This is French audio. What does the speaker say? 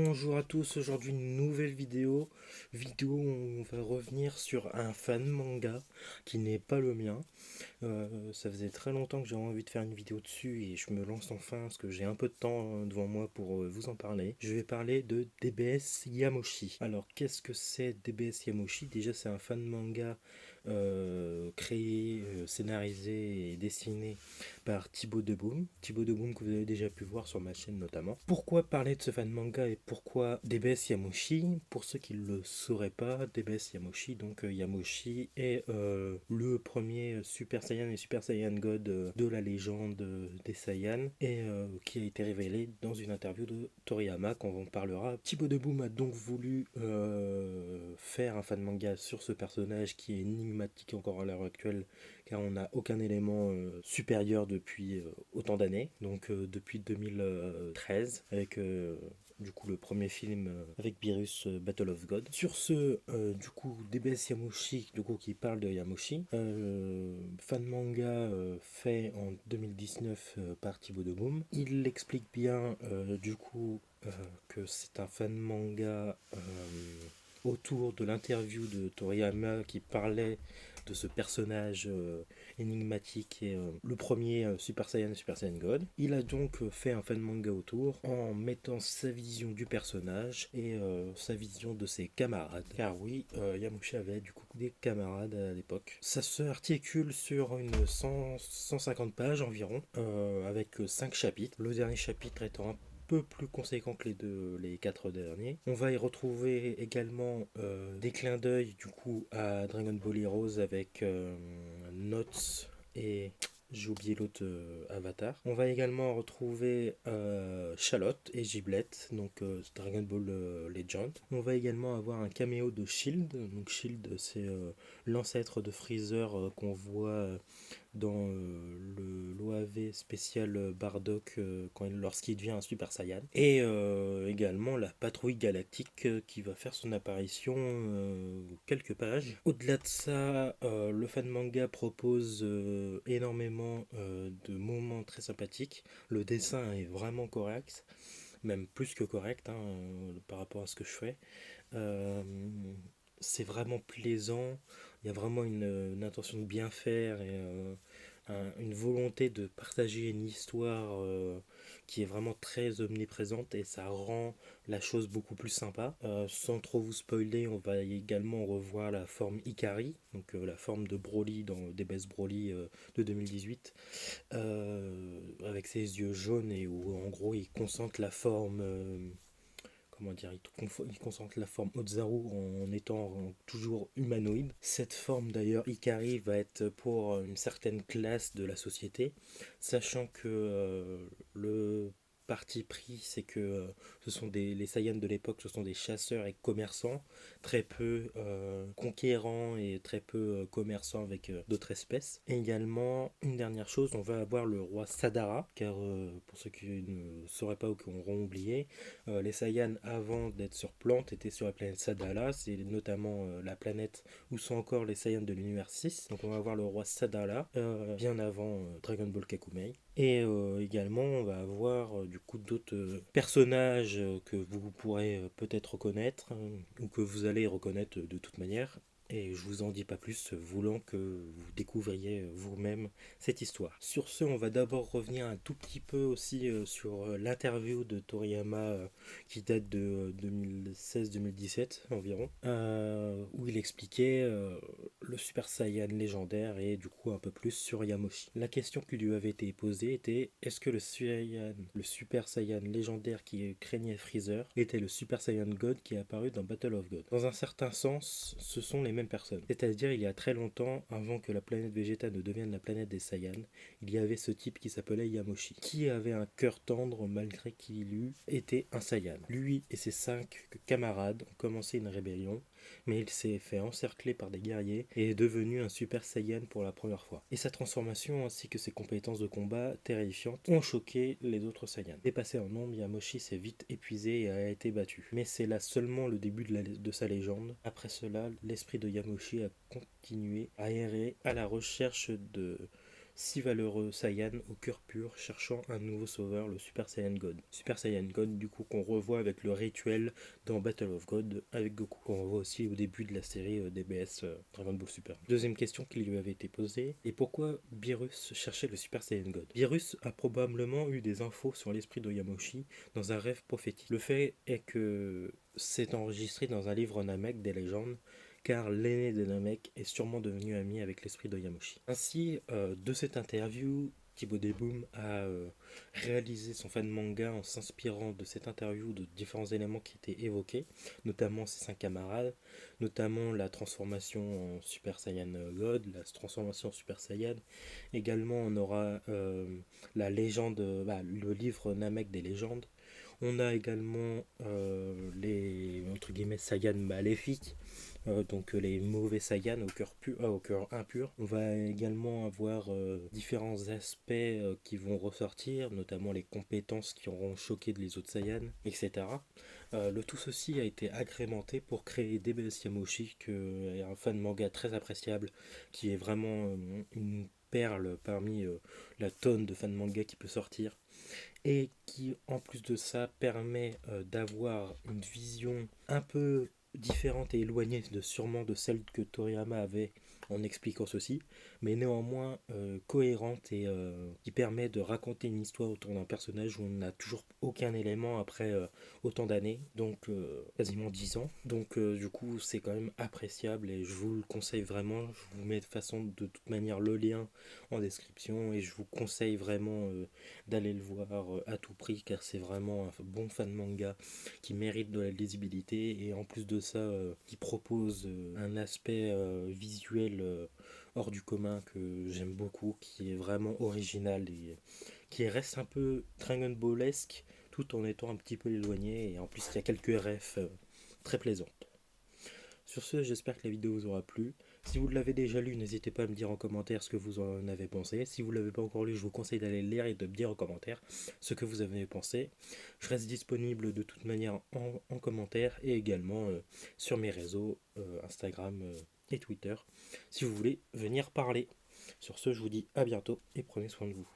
Bonjour à tous, aujourd'hui une nouvelle vidéo où on va revenir sur un fan manga qui n'est pas le mien. Ça faisait très longtemps que j'avais envie de faire une vidéo dessus et je me lance enfin parce que j'ai un peu de temps devant moi pour vous en parler. Je vais parler de DBS Yamoshi. Alors qu'est-ce que c'est DBS Yamoshi? Déjà c'est un fan manga créé, scénarisé et dessiné par Thibaut Deboum. Thibaut Deboum que vous avez déjà pu voir sur ma chaîne notamment. Pourquoi parler de ce fan manga et pourquoi DBS Yamoshi? Pour ceux qui ne le sauraient pas, DBS Yamoshi, donc Yamoshi est le premier Super Saiyan et Super Saiyan God de la légende des Saiyans et qui a été révélé dans une interview de Toriyama quand on parlera. Thibaut Deboum a donc voulu faire un fan manga sur ce personnage qui est énigmatique encore à l'heure actuelle car on n'a aucun élément supérieur depuis autant d'années, donc depuis 2013 avec du coup le premier film avec Beerus Battle of God. Sur ce, du coup, DBS Yamoshi, du coup, qui parle de Yamoshi, fan manga fait en 2019 par Thibaut Deboum. Il explique bien du coup que c'est un fan manga autour de l'interview de Toriyama qui parlait de ce personnage énigmatique et le premier Super Saiyan et Super Saiyan God. Il a donc fait un fan manga autour en mettant sa vision du personnage et sa vision de ses camarades. Car oui, Yamoshi avait du coup des camarades à l'époque. Ça se articule sur une 150 pages environ, avec 5 chapitres. Le dernier chapitre étant un peu plus conséquent que les quatre derniers. On va y retrouver également des clins d'œil du coup à Dragon Ball Heroes avec Notes et j'ai oublié l'autre avatar. On va également retrouver Charlotte et Giblet, donc Dragon Ball Legend. On va également avoir un caméo de Shield. Donc Shield, c'est l'ancêtre de Freezer qu'on voit dans l'OAV spécial Bardock lorsqu'il devient un Super Saiyan. Et également la patrouille galactique qui va faire son apparition quelques pages. Au-delà de ça, le fan manga propose énormément de moments très sympathiques. Le dessin est vraiment correct, même plus que correct par rapport à ce que je fais. Euh, c'est vraiment plaisant, il y a vraiment une intention de bien faire et une volonté de partager une histoire qui est vraiment très omniprésente et ça rend la chose beaucoup plus sympa. Sans trop vous spoiler, on va également revoir la forme Ikari, donc la forme de Broly dans DBS Broly de 2018, avec ses yeux jaunes et où en gros il concentre la forme comment dire, il concentre la forme Ozaru en étant toujours humanoïde. Cette forme d'ailleurs, Ikari, va être pour une certaine classe de la société, sachant que le parti pris, c'est que ce sont les Saiyans de l'époque, ce sont des chasseurs et commerçants, très peu conquérants et très peu commerçants avec d'autres espèces. Et également, une dernière chose, on va avoir le roi Sadara, car pour ceux qui ne sauraient pas ou qui auront oublié, les Saiyans avant d'être sur Plante étaient sur la planète Sadala, c'est notamment la planète où sont encore les Saiyans de l'univers 6. Donc on va avoir le roi Sadala, bien avant Dragon Ball Kakumei. Et également on va avoir du coup d'autres personnages que vous pourrez peut-être reconnaître ou que vous allez reconnaître de toute manière. Et je vous en dis pas plus, voulant que vous découvriez vous-même cette histoire. Sur ce, on va d'abord revenir un tout petit peu aussi sur l'interview de Toriyama qui date de 2016-2017 environ, où il expliquait le Super Saiyan légendaire et du coup un peu plus sur Yamoshi. La question qui lui avait été posée était: est-ce que le Super Saiyan légendaire qui craignait Freezer était le Super Saiyan God qui est apparu dans Battle of God? Dans un certain sens, ce sont les mêmes personnes. C'est-à-dire, il y a très longtemps, avant que la planète Vegeta ne devienne la planète des Saiyans, il y avait ce type qui s'appelait Yamoshi, qui avait un cœur tendre malgré qu'il eût été un Saiyan. Lui et ses 5 camarades ont commencé une rébellion, mais il s'est fait encercler par des guerriers et est devenu un Super Saiyan pour la première fois. Et sa transformation ainsi que ses compétences de combat terrifiantes ont choqué les autres Saiyans. Dépassé en nombre, Yamoshi s'est vite épuisé et a été battu. Mais c'est là seulement le début de sa légende. Après cela, l'esprit de Yamoshi a continué à errer à la recherche de 6 valeureux Saiyans au cœur pur cherchant un nouveau sauveur, le Super Saiyan God. Super Saiyan God, du coup, qu'on revoit avec le rituel dans Battle of God avec Goku, qu'on revoit aussi au début de la série DBS Dragon Ball Super. Deuxième question qui lui avait été posée, et pourquoi Beerus cherchait le Super Saiyan God? Beerus a probablement eu des infos sur l'esprit d'Oyamoshi dans un rêve prophétique. Le fait est que c'est enregistré dans un livre Namek des légendes, car l'aîné de Namek est sûrement devenu ami avec l'esprit d'Oyamoshi. Ainsi, de cette interview, Thibaut Desboum a réalisé son fan manga en s'inspirant de cette interview de différents éléments qui étaient évoqués, notamment ses 5 camarades, notamment la transformation en Super Saiyan God, la transformation en Super Saiyan. Également, on aura la légende, le livre Namek des légendes. On a également les entre guillemets Saiyans maléfiques, donc les mauvais Saiyans au cœur impur. On va également avoir différents aspects qui vont ressortir, notamment les compétences qui auront choqué les autres Saiyans, etc. Le tout ceci a été agrémenté pour créer DBS Yamoshi, qui est un fan manga très appréciable, qui est vraiment une perle parmi la tonne de fan manga qui peut sortir, et qui en plus de ça permet d'avoir une vision un peu différente et éloignée sûrement de celle que Toriyama avait en expliquant ceci, mais néanmoins cohérente et qui permet de raconter une histoire autour d'un personnage où on n'a toujours aucun élément après autant d'années, donc quasiment 10 ans. Donc du coup c'est quand même appréciable et je vous le conseille vraiment. Je vous mets de toute manière le lien en description et je vous conseille vraiment d'aller le voir à tout prix, car c'est vraiment un bon fan manga qui mérite de la lisibilité et en plus de ça qui propose un aspect visuel hors du commun que j'aime beaucoup, qui est vraiment original et qui reste un peu Dragon Ballesque tout en étant un petit peu éloigné, et en plus il y a quelques refs très plaisantes. Sur ce, j'espère que la vidéo vous aura plu. Si vous l'avez déjà lu, n'hésitez pas à me dire en commentaire ce que vous en avez pensé. Si vous ne l'avez pas encore lu, je vous conseille d'aller le lire et de me dire en commentaire ce que vous avez pensé. Je reste disponible de toute manière en commentaire et également sur mes réseaux Instagram et Twitter si vous voulez venir parler. Sur ce, je vous dis à bientôt et prenez soin de vous.